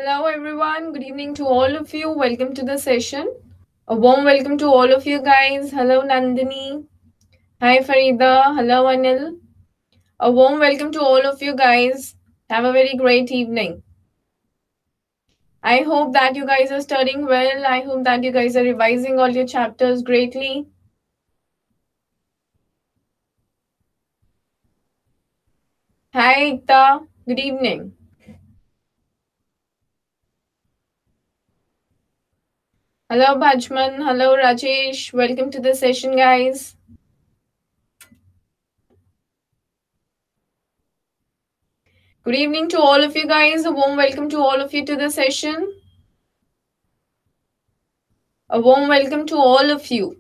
Hello, everyone. Good evening to all of you. Welcome to the session. A warm welcome to all of you guys. Hello, Nandini. Hi, Farida. Hello, Anil. A warm welcome to all of you guys. Have a very great evening. I hope that you guys are studying well. I hope that you guys are revising all your chapters greatly. Hi, Ikta. Good evening. Hello, Bhajman. Hello, Rajesh. Welcome to the session, guys. Good evening to all of you guys. A warm welcome to all of you to the session. A warm welcome to all of you.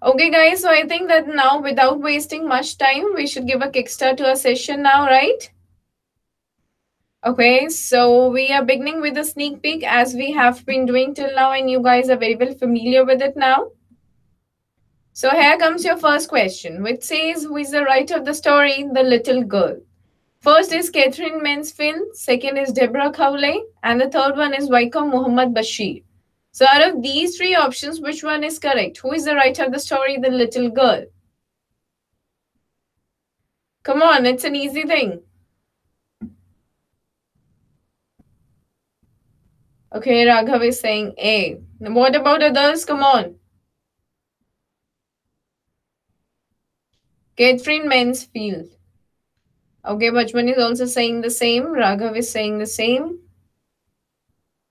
Okay, guys, so I think that now, without wasting much time, we should give a kickstart to our session now, right? Okay, so we are beginning with a sneak peek as we have been doing till now, and you guys are very well familiar with it now. So here comes your first question, which says, who is the writer of the story, The Little Girl? First is Catherine Mansfield, second is Deborah Cowley, and the third one is Vaikom Muhammad Bashir. So out of these three options, which one is correct? Who is the writer of the story, The Little Girl? Come on, it's an easy thing. Okay, Raghav is saying A. What about others? Come on. Catherine Mansfield. Okay, Bachman is also saying the same. Raghav is saying the same.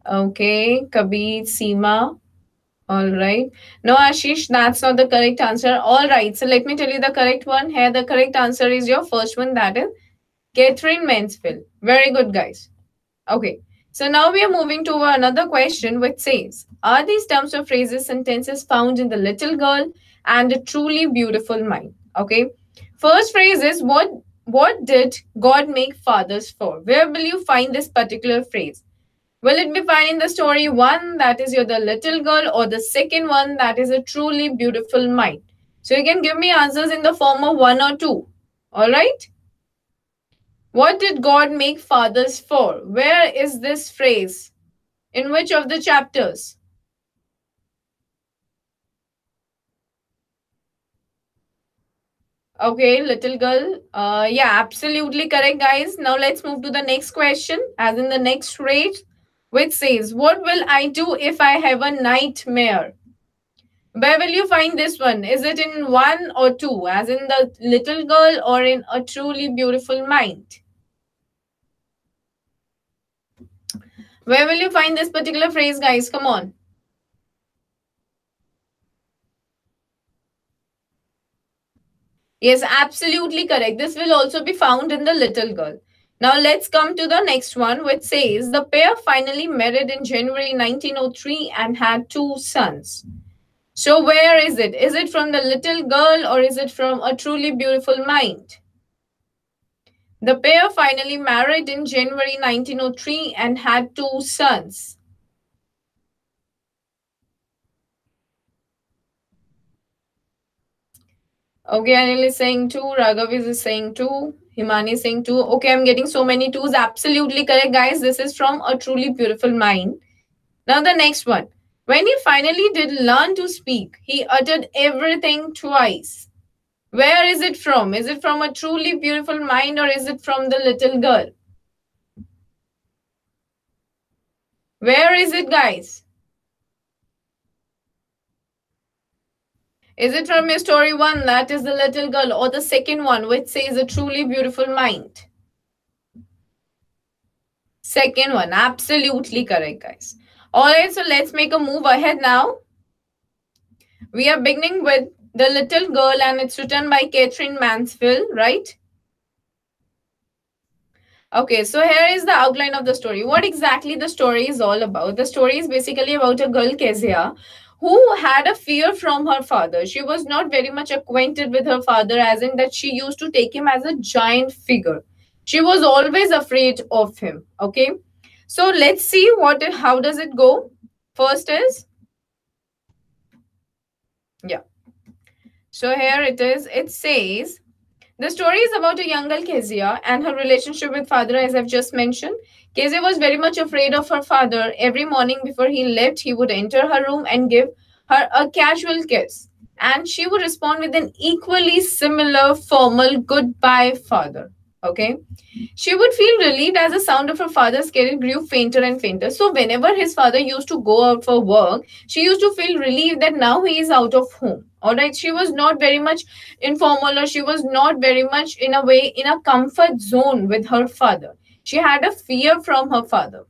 Okay, Kabir, Seema. All right. No, Ashish, that's not the correct answer. All right, so let me tell you the correct one. Here, the correct answer is your first one, that is Catherine Mansfield. Very good, guys. Okay, so now we are moving to another question which says, are these terms or phrases sentences found in The Little Girl and A Truly Beautiful Mind? Okay, first phrase is, what did God make fathers for? Where will you find this particular phrase? Will it be found in the story one, that is you're the little girl, or the second one, that is A Truly Beautiful Mind? So you can give me answers in the form of one or two. All right. What did God make fathers for? Where is this phrase? In which of the chapters? Okay, little girl. Yeah, absolutely correct, guys. Now let's move to the next question, as in the next phrase, which says, what will I do if I have a nightmare? Where will you find this one? Is it in one or two, as in the little girl, or in A Truly Beautiful Mind? Where will you find this particular phrase, guys? Come on. Yes, absolutely correct. This will also be found in The Little Girl. Now let's come to the next one, which says, the pair finally married in January 1903 and had two sons. So where is it? Is it from The Little Girl, or is it from A Truly Beautiful Mind? The pair finally married in January 1903 and had two sons. Okay, Anil is saying two. Raghav is saying two. Himani is saying two. Okay, I'm getting so many twos. Absolutely correct, guys. This is from A Truly Beautiful Mind. Now the next one. When he finally did learn to speak, he uttered everything twice. Where is it from? Is it from A Truly Beautiful Mind, or is it from The Little Girl? Where is it, guys? Is it from your story one, that is The Little Girl, or the second one, which says A Truly Beautiful Mind? Second one, absolutely correct, guys. All right, so let's make a move ahead now. We are beginning with The Little Girl, and it's written by Catherine Mansfield, right? Okay, so here is the outline of the story. What exactly the story is all about? The story is basically about a girl, Kezia, who had a fear from her father. She was not very much acquainted with her father, as in that she used to take him as a giant figure. She was always afraid of him. Okay, so let's see how does it go. First is, yeah. So here it is. It says, The story is about a young girl, Kezia, and her relationship with father, as I've just mentioned. Kezia was very much afraid of her father. Every morning before he left, he would enter her room and give her a casual kiss. And she would respond with an equally similar formal goodbye, father. Okay. She would feel relieved as the sound of her father's carriage grew fainter and fainter. So, whenever his father used to go out for work, she used to feel relieved that now he is out of home. All right, she was not very much informal, or she was not very much in a way in a comfort zone with her father. She had a fear from her father.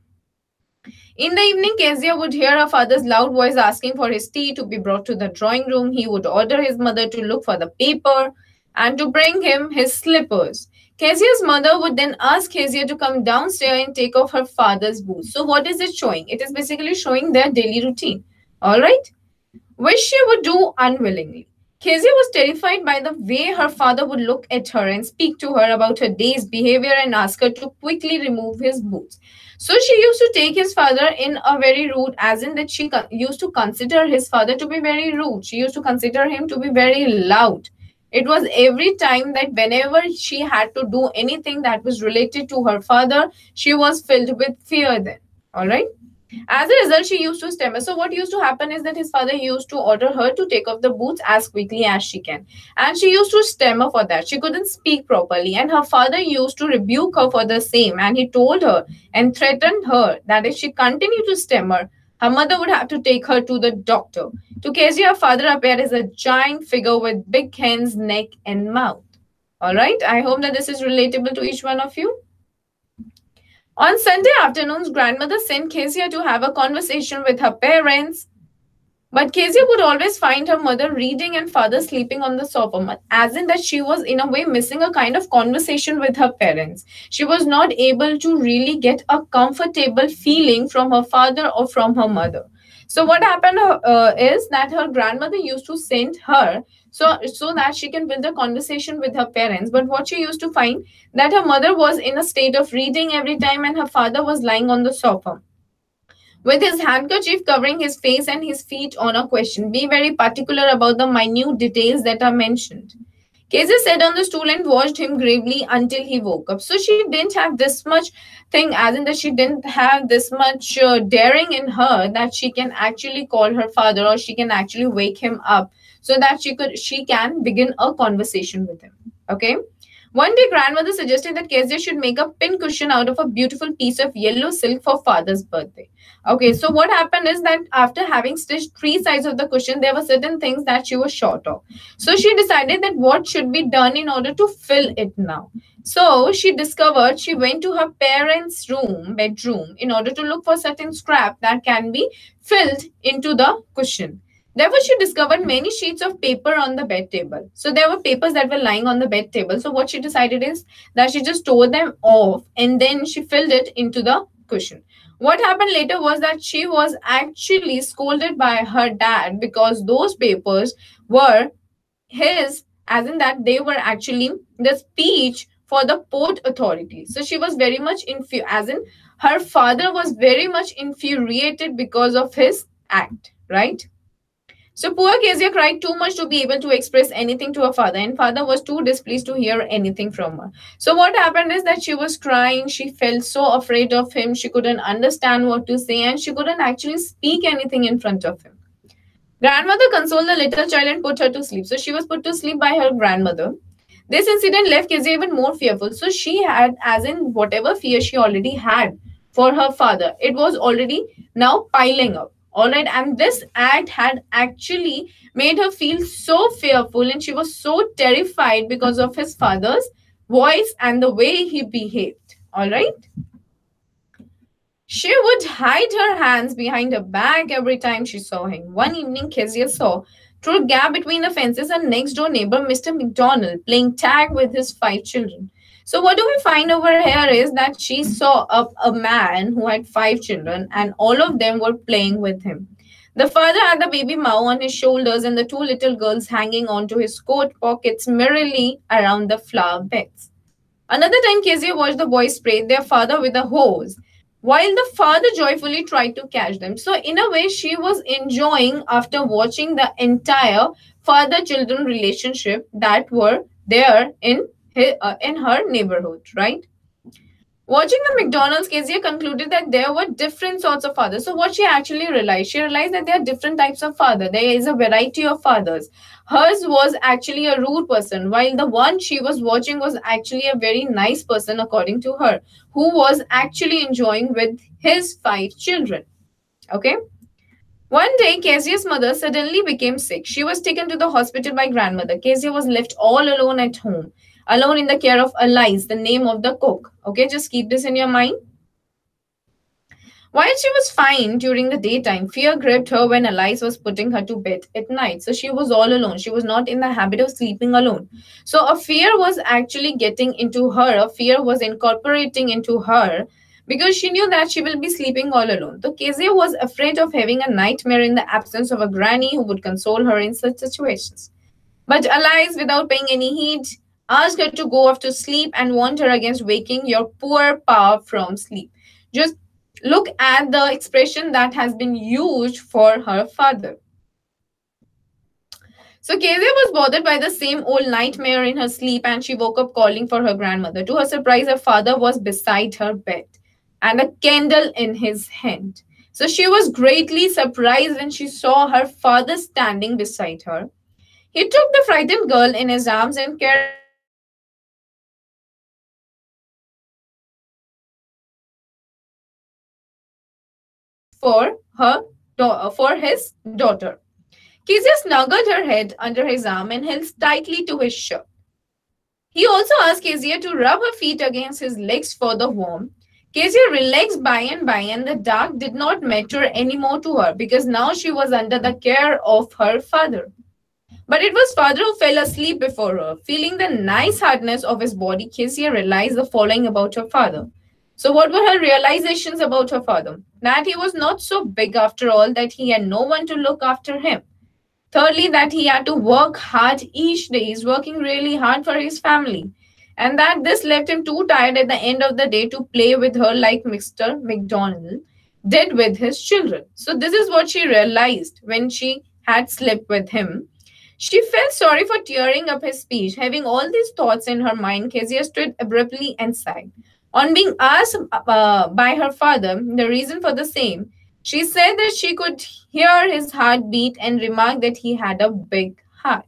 In the evening, Kezia would hear her father's loud voice asking for his tea to be brought to the drawing room. He would order his mother to look for the paper and to bring him his slippers. Kezia's mother would then ask Kezia to come downstairs and take off her father's boots. So, what is it showing? It is basically showing their daily routine. All right, which she would do unwillingly. Kezia was terrified by the way her father would look at her and speak to her about her day's behavior and ask her to quickly remove his boots. So she used to take his father in a very rude, as in that she used to consider his father to be very rude. She used to consider him to be very loud. It was every time that whenever she had to do anything that was related to her father, she was filled with fear then. All right. As a result, she used to stammer. So, what used to happen is that his father used to order her to take off the boots as quickly as she can. And she used to stammer for that. She couldn't speak properly. And her father used to rebuke her for the same. And he told her and threatened her that if she continued to stammer, her mother would have to take her to the doctor. To Kezia, her father appeared as a giant figure with big hands, neck, and mouth. All right. I hope that this is relatable to each one of you. On Sunday afternoons, grandmother sent Kezia to have a conversation with her parents. But Kezia would always find her mother reading and father sleeping on the sofa, as in that she was in a way missing a kind of conversation with her parents. She was not able to really get a comfortable feeling from her father or from her mother. So what happened is that her grandmother used to send her so that she can build a conversation with her parents. But what she used to find that her mother was in a state of reading every time and her father was lying on the sofa with his handkerchief covering his face and his feet on a question. Be very particular about the minute details that are mentioned. Kezia sat on the stool and watched him gravely until he woke up. So she didn't have this much thing, as in that she didn't have this much daring in her that she can actually call her father or she can actually wake him up so that she can begin a conversation with him. Okay. One day, grandmother suggested that Kezia should make a pin cushion out of a beautiful piece of yellow silk for father's birthday. Okay, so what happened is that after having stitched three sides of the cushion, there were certain things that she was short of. So she decided that what should be done in order to fill it now. So she went to her parents' bedroom, in order to look for certain scrap that can be filled into the cushion. Therefore, she discovered many sheets of paper on the bed table. So there were papers that were lying on the bed table. So what she decided is that she just tore them off and then she filled it into the cushion. What happened later was that she was actually scolded by her dad because those papers were his, as in that they were actually the speech for the port authority. So she was very much as in her father was very much infuriated because of his act, right? So poor Kezia cried too much to be able to express anything to her father, and father was too displeased to hear anything from her. So what happened is that she was crying. She felt so afraid of him. She couldn't understand what to say, and she couldn't actually speak anything in front of him. Grandmother consoled the little child and put her to sleep. So she was put to sleep by her grandmother. This incident left Kezia even more fearful. So she had, as in whatever fear she already had for her father, it was already now piling up. All right, and this act had actually made her feel so fearful and she was so terrified because of his father's voice and the way he behaved. All right. She would hide her hands behind her back every time she saw him. One evening, Kezia saw through a gap between the fences her next door neighbor, Mr. McDonald, playing tag with his 5 children. So what do we find over here is that she saw a man who had 5 children and all of them were playing with him. The father had the baby Mao on his shoulders and the 2 little girls hanging onto his coat pockets merrily around the flower beds. Another time, Kezia watched the boys spray their father with a hose, while the father joyfully tried to catch them. So in a way, she was enjoying after watching the entire father-children relationship that were there in in her neighborhood, right? Watching the McDonald's, Kezia concluded that there were different sorts of fathers. So what she realized that there are different types of father. There is a variety of fathers. Hers was actually a rude person, while the one she was watching was actually a very nice person, according to her, who was actually enjoying with his 5 children. Okay. One day, Kezia's mother suddenly became sick. She was taken to the hospital by grandmother. Kezia was left all alone at home, alone in the care of Alice, the name of the cook. Okay, just keep this in your mind. While she was fine during the daytime, fear gripped her when Alice was putting her to bed at night. So she was all alone. She was not in the habit of sleeping alone. So a fear was actually getting into her. A fear was incorporating into her because she knew that she will be sleeping all alone. So Kezia was afraid of having a nightmare in the absence of a granny who would console her in such situations. But Alice, without paying any heed, asked her to go off to sleep and warned her against waking your poor pa from sleep. Just look at the expression that has been used for her father. So Kezia was bothered by the same old nightmare in her sleep and she woke up calling for her grandmother. To her surprise, her father was beside her bed and a candle in his hand. So she was greatly surprised when she saw her father standing beside her. He took the frightened girl in his arms and carefully placed her on the bed. He whispered that he had come to bring her good news for his daughter. Kezia snuggled her head under his arm and held tightly to his shirt. He also asked Kezia to rub her feet against his legs for the warmth. Kezia relaxed by and by, and the dark did not matter anymore to her because now she was under the care of her father. But it was father who fell asleep before her. Feeling the nice hardness of his body, Kezia realized the following about her father. So, what were her realizations about her father? That he was not so big after all, that he had no one to look after him. Thirdly, that he had to work hard each day. He's working really hard for his family. And that this left him too tired at the end of the day to play with her like Mr. McDonald did with his children. So, this is what she realized when she had slept with him. She felt sorry for tearing up his speech. Having all these thoughts in her mind, Kezia stood abruptly and sighed. On being asked by her father the reason for the same, she said that she could hear his heartbeat and remarked that he had a big heart.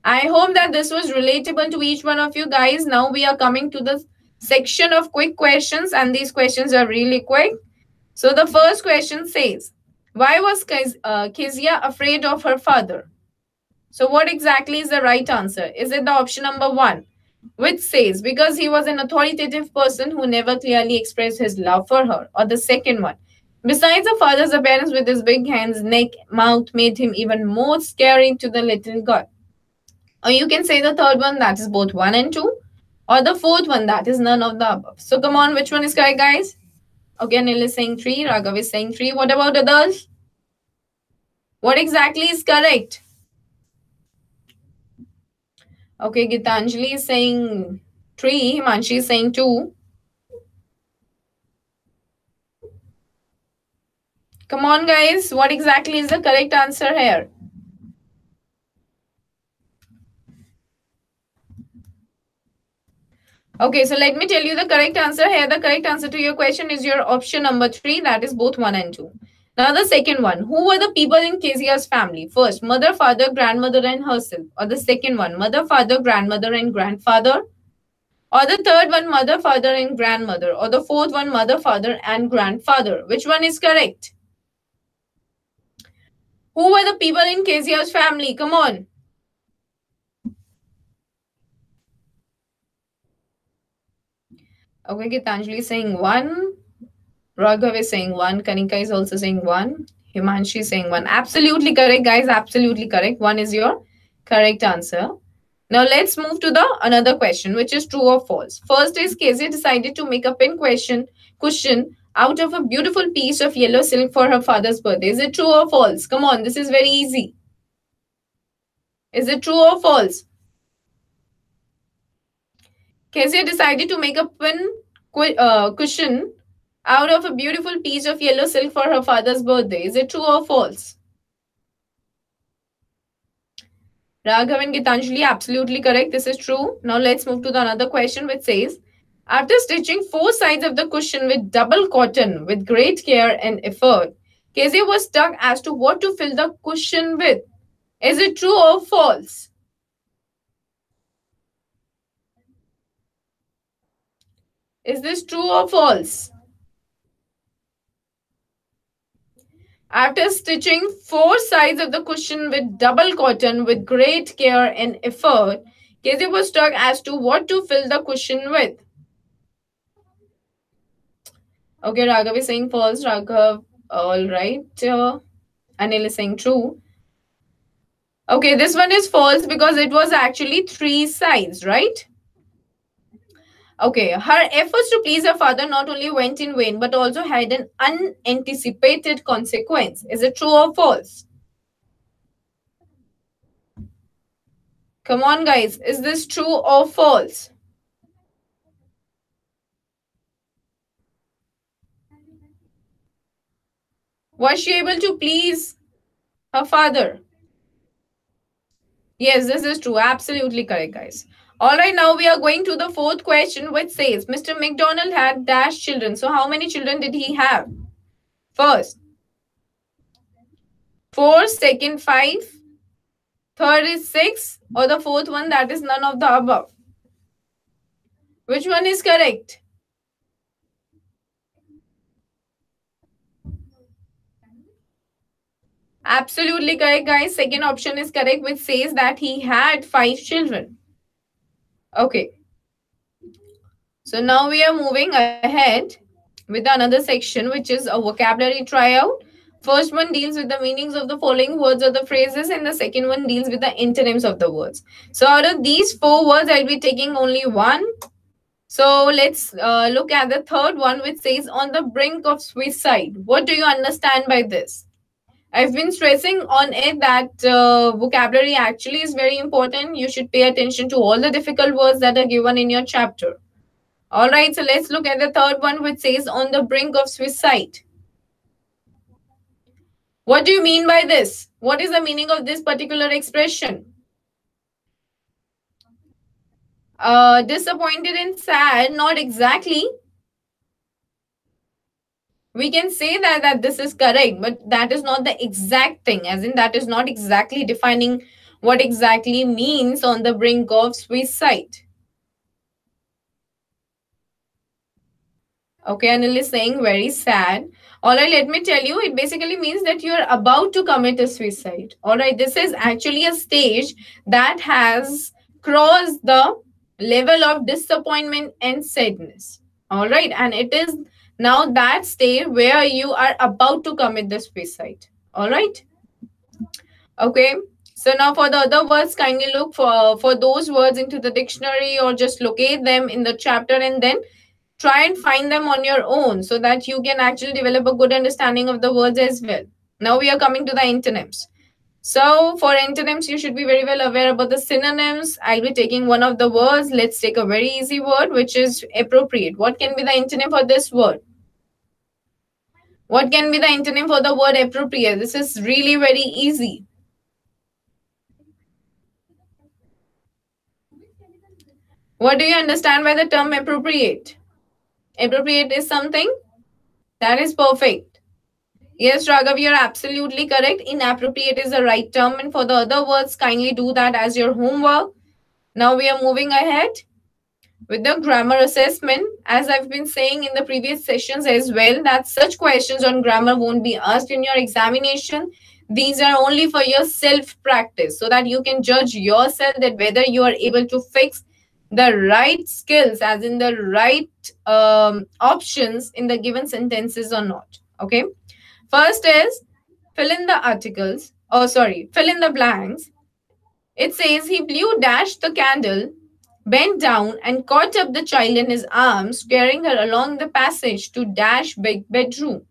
I hope that this was relatable to each one of you guys. Now we are coming to the section of quick questions, and these questions are really quick. So the first question says, why was Kezia afraid of her father? So what exactly is the right answer? Is it the option number 1, which says because he was an authoritative person who never clearly expressed his love for her? Or the second one, besides the father's appearance with his big hands, neck, mouth made him even more scary to the little girl? Or you can say the third one, that is both 1 and 2. Or the fourth one, that is none of the above. So come on, which one is correct, guys? Okay, Anil is saying 3, Raghav is saying 3. What about others? What exactly is correct? Okay, Gitanjali is saying 3, Himanshi is saying 2. Come on, guys. What exactly is the correct answer here? Okay, so let me tell you the correct answer here. The correct answer to your question is your option number 3. That is both 1 and 2. Now, the second one. Who were the people in Kezia's family? First, mother, father, grandmother, and herself. Or the second one, mother, father, grandmother, and grandfather. Or the third one, mother, father, and grandmother. Or the fourth one, mother, father, and grandfather. Which one is correct? Who were the people in Kezia's family? Come on. Okay, Gitanjali is saying 1. Raghav is saying 1. Kanika is also saying 1. Himanshi is saying 1. Absolutely correct, guys. Absolutely correct. 1 is your correct answer. Now let's move to the another question, which is true or false. First is Kezia decided to make a pin cushion out of a beautiful piece of yellow silk for her father's birthday. Is it true or false? Come on, this is very easy. Is it true or false? Kezia decided to make a pin cushion out of a beautiful piece of yellow silk for her father's birthday. Is it true or false? Raghav and Gitanjali, absolutely correct. This is true. Now let's move to the another question which says, after stitching four sides of the cushion with double cotton with great care and effort, Kezia was stuck as to what to fill the cushion with. Is it true or false? Is this true or false? After stitching four sides of the cushion with double cotton with great care and effort, Kezia was stuck as to what to fill the cushion with. Okay, Raghav is saying false. Raghav, all right. Anil is saying true. Okay, this one is false because it was actually three sides, right? Okay, her efforts to please her father not only went in vain but also had an unanticipated consequence. Is it true or false? Come on, guys. Is this true or false? Was she able to please her father? Yes, this is true. Absolutely correct, guys. All right, now we are going to the fourth question, which says Mr. McDonald had dash children. So, how many children did he have? First, four, second, five, third is six, or the fourth one that is none of the above. Which one is correct? Absolutely correct, guys. Second option is correct, which says that he had five children. Okay, so now we are moving ahead with another section, which is a vocabulary tryout. First one deals with the meanings of the following words or the phrases, and the second one deals with the antonyms of the words. So, out of these four words, I'll be taking only one. So, let's look at the third one, which says on the brink of suicide. What do you understand by this? I've been stressing on it that vocabulary actually is very important. You should pay attention to all the difficult words that are given in your chapter. All right, so let's look at the third one, which says on the brink of suicide. What do you mean by this? What is the meaning of this particular expression? Disappointed and sad, not exactly. We can say that this is correct, but that is not the exact thing, as in that is not exactly defining what exactly means on the brink of suicide. Okay, Anil is saying very sad. All right, let me tell you, it basically means that you are about to commit a suicide. All right, this is actually a stage that has crossed the level of disappointment and sadness. All right, and it is now that stage where you are about to commit the suicide. All right, okay. So now for the other words, kindly look for those words into the dictionary or just locate them in the chapter and then try and find them on your own so that you can actually develop a good understanding of the words as well. Now we are coming to the antonyms. So for antonyms, you should be very well aware about the synonyms. I'll be taking one of the words. Let's take a very easy word, which is appropriate. What can be the antonym for this word? What can be the antonym for the word appropriate? This is really very easy. What do you understand by the term appropriate? Appropriate is something that is perfect. Yes, Raghav, you're absolutely correct. Inappropriate is the right term. And for the other words, kindly do that as your homework. Now we are moving ahead with the grammar assessment. As I've been saying in the previous sessions as well, that such questions on grammar won't be asked in your examination. These are only for your self-practice so that you can judge yourself that whether you are able to fix the right skills, as in the right options in the given sentences or not. Okay. First is fill in the articles. Oh, sorry, fill in the blanks. It says he blew dashed the candle, bent down and caught up the child in his arms, carrying her along the passage to dash big bedroom.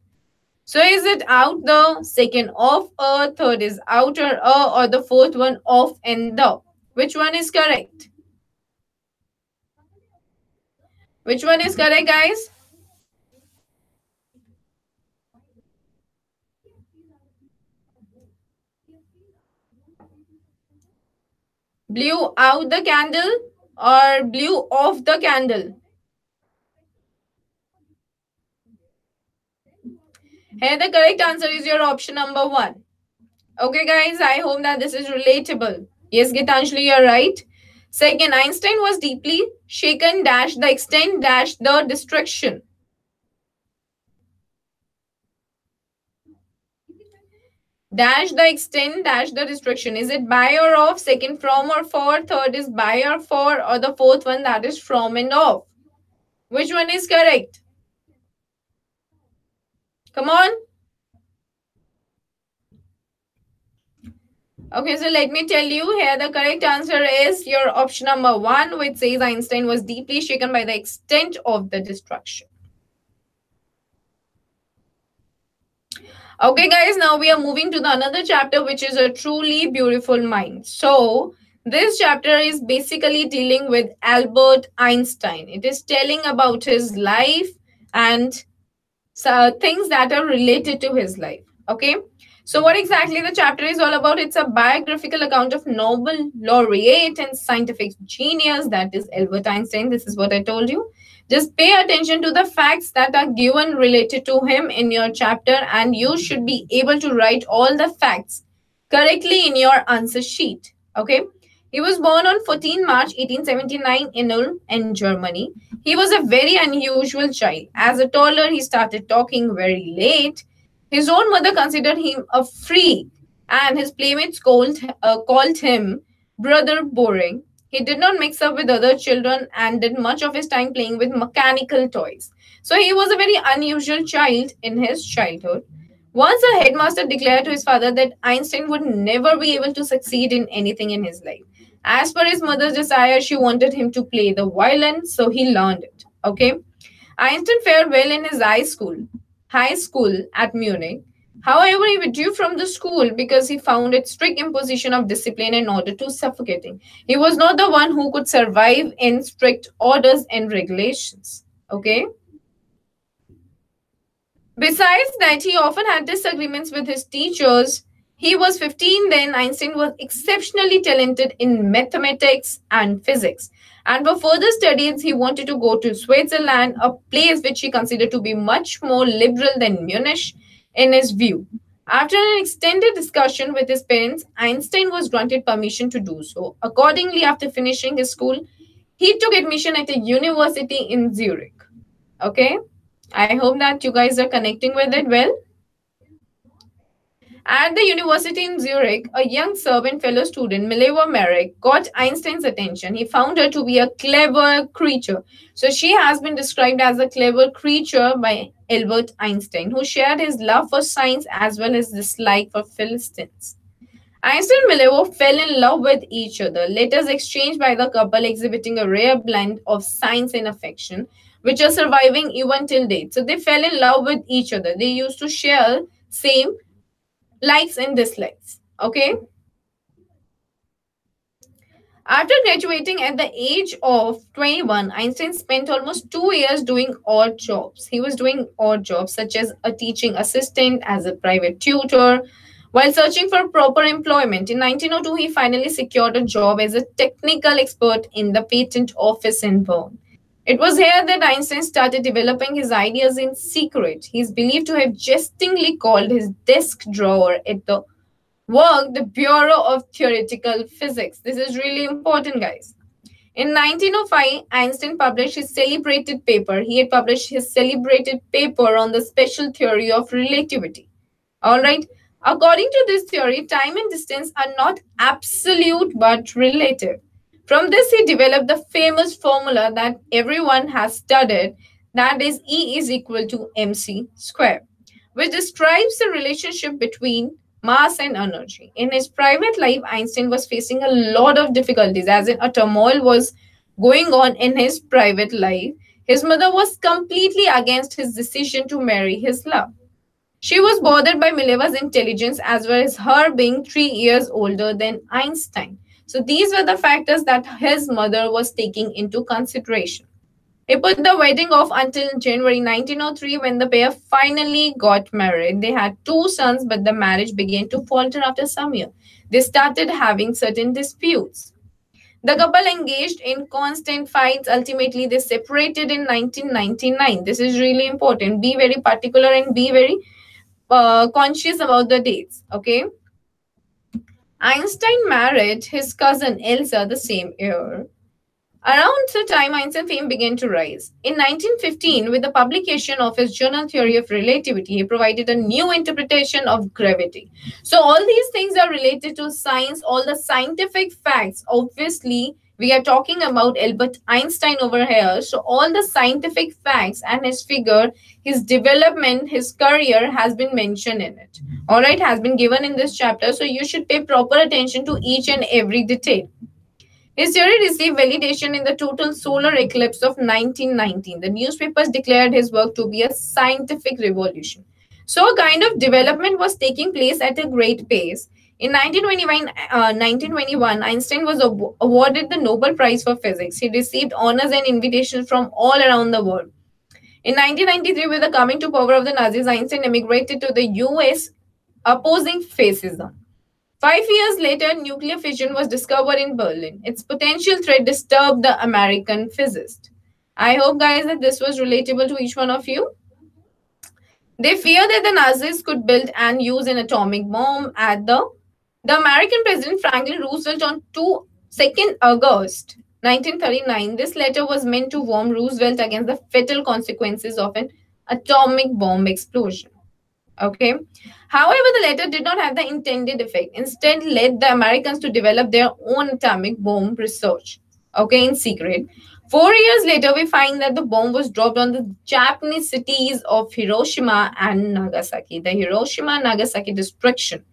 So is it out the, second off a, third is outer a, or the fourth one off and the? Which one is correct? Which one is correct, guys? Blew out the candle or blew off the candle? Here the correct answer is your option number 1. Okay, guys, I hope that this is relatable. Yes, Gitanjali, you're right. Second, Einstein was deeply shaken dash the extent dash the destruction. Dash the extent dash the destruction. Is it by or of? Second, from or for? Third is by or for? Or the fourth one, that is from and of? Which one is correct? Come on. Okay, so let me tell you here the correct answer is your option number 1, which says Einstein was deeply shaken by the extent of the destruction. Okay, guys, now we are moving to the another chapter, which is a truly beautiful mind. So this chapter is basically dealing with Albert Einstein. It is telling about his life and things that are related to his life. Okay, so what exactly the chapter is all about? It's a biographical account of Nobel laureate and scientific genius, that is Albert Einstein. This is what I told you. Just pay attention to the facts that are given related to him in your chapter, and you should be able to write all the facts correctly in your answer sheet. Okay, he was born on 14 March 1879 in Ulm in Germany. He was a very unusual child. As a toddler, he started talking very late. His own mother considered him a freak, and his playmates called him Brother Boring. He did not mix up with other children and did much of his time playing with mechanical toys. So he was a very unusual child in his childhood. Once a headmaster declared to his father that Einstein would never be able to succeed in anything in his life. As per his mother's desire, she wanted him to play the violin, so he learned it. Okay. Einstein fared well in his high school at Munich. However, he withdrew from the school because he found its strict imposition of discipline in order too suffocating. He was not the one who could survive in strict orders and regulations. Okay. Besides that, he often had disagreements with his teachers. He was 15 then. Einstein was exceptionally talented in mathematics and physics. And for further studies, he wanted to go to Switzerland, a place which he considered to be much more liberal than Munich in his view. After an extended discussion with his parents, Einstein was granted permission to do so. Accordingly, after finishing his school, he took admission at a university in Zurich. Okay? I hope that you guys are connecting with it well. At the university in Zurich, a young Serbian fellow student, Mileva Merrick, got Einstein's attention. He found her to be a clever creature. So she has been described as a clever creature by Albert Einstein, who shared his love for science as well as dislike for Philistines. Einstein and Mileva fell in love with each other. Letters exchanged by the couple exhibiting a rare blend of science and affection, which are surviving even till date. So they fell in love with each other. They used to share same likes and dislikes. Okay. After graduating at the age of 21, Einstein spent almost 2 years doing odd jobs. He was doing odd jobs such as a teaching assistant, as a private tutor, while searching for proper employment. In 1902, he finally secured a job as a technical expert in the patent office in Bern. It was here that Einstein started developing his ideas in secret. He is believed to have jestingly called his desk drawer at the work the Bureau of Theoretical Physics. This is really important, guys. In 1905, Einstein published his celebrated paper. He had published his celebrated paper on the special theory of relativity. All right. According to this theory, time and distance are not absolute but relative. From this, he developed the famous formula that everyone has studied, that is E is equal to mc square, which describes the relationship between mass and energy. In his private life, Einstein was facing a lot of difficulties, as in a turmoil was going on in his private life. His mother was completely against his decision to marry his love. She was bothered by Mileva's intelligence as well as her being 3 years older than Einstein. So these were the factors that his mother was taking into consideration. He put the wedding off until January 1903 when the pair finally got married. They had 2 sons, but the marriage began to falter after some years. They started having certain disputes. The couple engaged in constant fights. Ultimately, they separated in 1999. This is really important. Be very particular and be very conscious about the dates. Okay. Einstein married his cousin Elsa the same year. Around the time Einstein fame began to rise. In 1915, with the publication of his General Theory of Relativity, he provided a new interpretation of gravity. So, all these things are related to science, all the scientific facts. Obviously, we are talking about Albert Einstein over here. So, all the scientific facts and his figure, his development, his career has been mentioned in it. All right, has been given in this chapter. So, you should pay proper attention to each and every detail. His theory received validation in the total solar eclipse of 1919. The newspapers declared his work to be a scientific revolution. So, a kind of development was taking place at a great pace. In 1921, Einstein was awarded the Nobel Prize for Physics. He received honors and invitations from all around the world. In 1993, with the coming to power of the Nazis, Einstein emigrated to the US, opposing fascism. 5 years later, nuclear fission was discovered in Berlin. Its potential threat disturbed the American physicist. I hope, guys, that this was relatable to each one of you. They feared that the Nazis could build and use an atomic bomb at the American President Franklin Roosevelt on 2nd August 1939. This letter was meant to warn Roosevelt against the fatal consequences of an atomic bomb explosion. Okay. However, the letter did not have the intended effect. Instead, led the Americans to develop their own atomic bomb research. Okay, in secret. 4 years later, we find that the bomb was dropped on the Japanese cities of Hiroshima and Nagasaki. The Hiroshima-Nagasaki destruction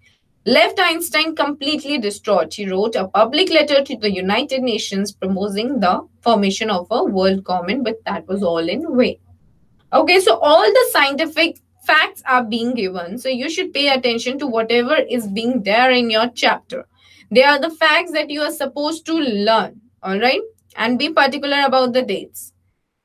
left Einstein completely distraught. He wrote a public letter to the United Nations proposing the formation of a world government, but that was all in vain. Okay, so all the scientific facts are being given. So you should pay attention to whatever is being there in your chapter. They are the facts that you are supposed to learn. All right. And be particular about the dates.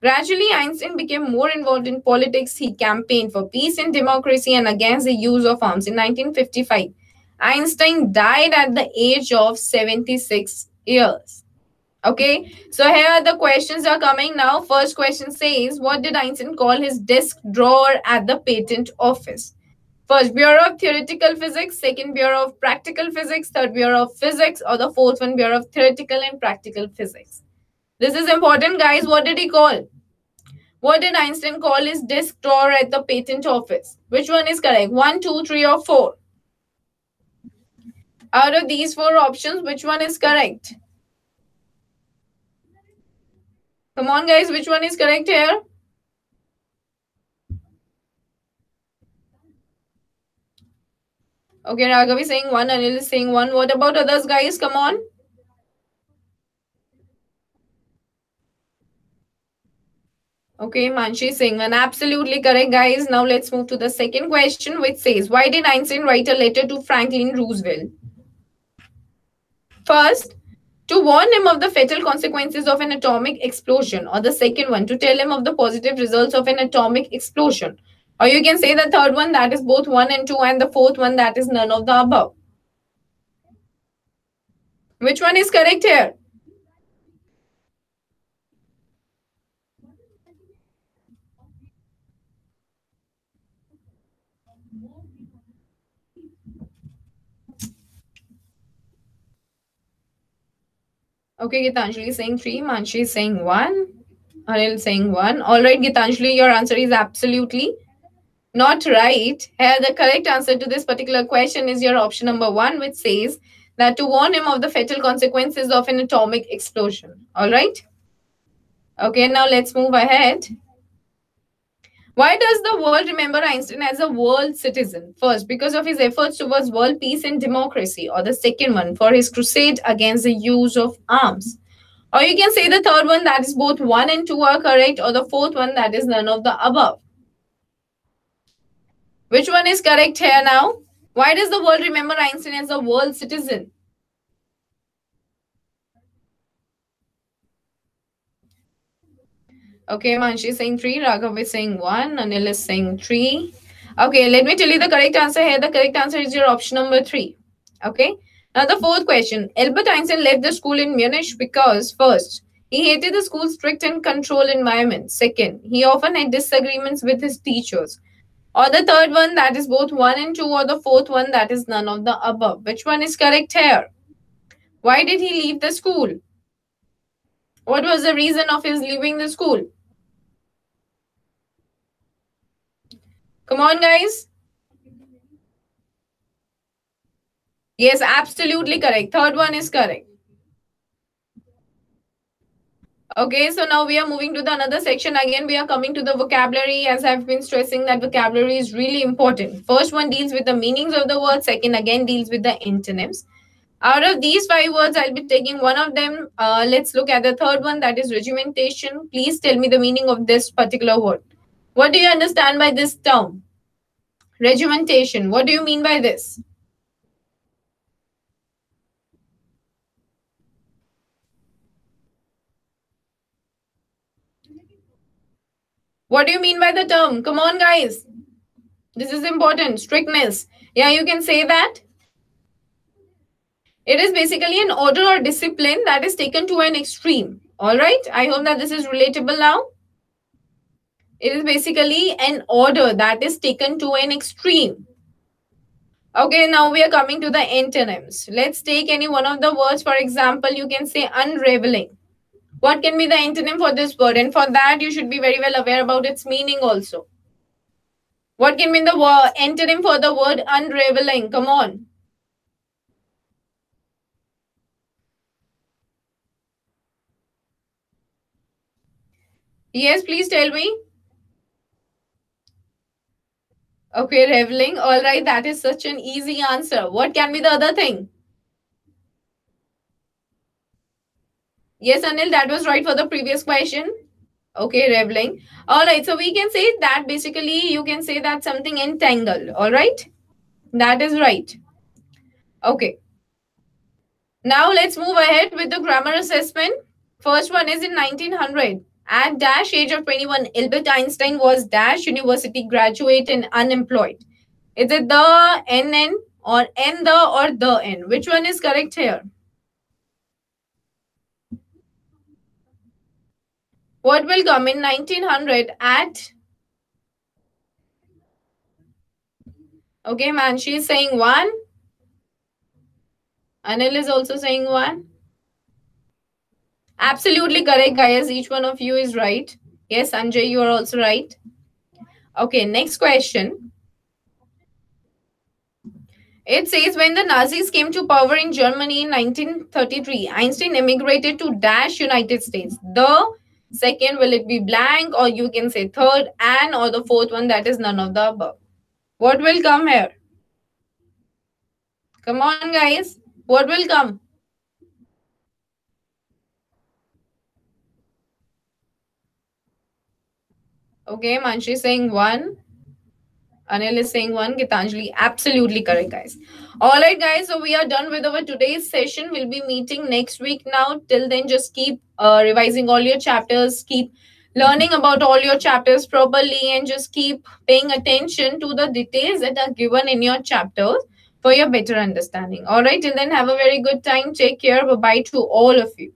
Gradually, Einstein became more involved in politics. He campaigned for peace and democracy and against the use of arms. In 1955, Einstein died at the age of 76 years. Okay, so here the questions are coming now. First question says, what did Einstein call his desk drawer at the patent office? First, Bureau of Theoretical Physics. Second, Bureau of Practical Physics. Third, Bureau of Physics. Or the fourth one, Bureau of Theoretical and Practical Physics. This is important, guys. What did he call? What did Einstein call his desk drawer at the patent office? Which one is correct? 1, 2, 3, or 4? Out of these 4 options, which one is correct? Come on, guys. Which one is correct here? Okay, Raghav is saying 1. Anil is saying 1. What about others, guys? Come on. Okay, Manshi is saying 1. Absolutely correct, guys. Now let's move to the second question, which says, why did Einstein write a letter to Franklin Roosevelt? First, to warn him of the fatal consequences of an atomic explosion. Or the second one, to tell him of the positive results of an atomic explosion. Or you can say the third one, that is both 1 and 2, and the fourth one, that is none of the above. Which one is correct here? Okay, Gitanjali is saying 3, Manshi is saying 1, Anil is saying 1. All right, Gitanjali, your answer is absolutely not right. Here, the correct answer to this particular question is your option number 1, which says that to warn him of the fatal consequences of an atomic explosion. All right. Okay, now let's move ahead. Why does the world remember Einstein as a world citizen? First, because of his efforts towards world peace and democracy. Or the second one, for his crusade against the use of arms. Or you can say the third one, that is both 1 and 2 are correct. Or the fourth one, that is none of the above. Which one is correct here now? Why does the world remember Einstein as a world citizen? Okay, Manshi is saying 3, Raghav is saying 1, Anil is saying 3. Okay, let me tell you the correct answer here. The correct answer is your option number 3. Okay, Now, the fourth question. Albert Einstein left the school in Munich because, first, he hated the school's strict and controlled environment. Second, he often had disagreements with his teachers. Or the third one, that is both 1 and 2, or the fourth one, that is none of the above. Which one is correct here? Why did he leave the school? What was the reason of his leaving the school? Come on, guys. Yes, absolutely correct. Third one is correct. Okay, so now we are moving to the another section. Again, we are coming to the vocabulary, as I've been stressing that vocabulary is really important. First one deals with the meanings of the word. Second, again, deals with the antonyms. Out of these 5 words, I'll be taking one of them. Let's look at the third one, that is regimentation. Please tell me the meaning of this particular word. What do you understand by this term? Regimentation. What do you mean by this? What do you mean by the term? Come on, guys. This is important. Strictness. Yeah, you can say that. It is basically an order or discipline that is taken to an extreme. All right. I hope that this is relatable now. It is basically an order that is taken to an extreme. Okay, now we are coming to the antonyms. Let's take any one of the words. For example, you can say unraveling. What can be the antonym for this word? And for that, you should be very well aware about its meaning also. What can be the antonym for the word unraveling? Come on. Yes, please tell me. Okay, reveling. All right, that is such an easy answer. What can be the other thing? Yes, Anil, that was right for the previous question. Okay, reveling. All right, so we can say that basically you can say that something entangled. All right, that is right. Okay. Now let's move ahead with the grammar assessment. First one is in 1900. At dash age of 21, Albert Einstein was dash university graduate and unemployed. Is it the NN or N the or the N? Which one is correct here? What will come in 1900 at? Okay, man, she is saying 1. Anil is also saying 1. Absolutely correct, guys. Each one of you is right. Yes, Sanjay, you are also right. Okay, next question. It says when the Nazis came to power in Germany in 1933, Einstein immigrated to dash United States. The second, will it be blank, or you can say third, and or the fourth one, that is none of the above. What will come here? Come on, guys. What will come? Okay, Manshi is saying 1. Anil is saying 1. Gitanjali, absolutely correct, guys. All right, guys. So we are done with our today's session. We'll be meeting next week now. Till then, just keep revising all your chapters. Keep learning about all your chapters properly, and just keep paying attention to the details that are given in your chapters for your better understanding. All right. Till then, have a very good time. Take care. Bye-bye to all of you.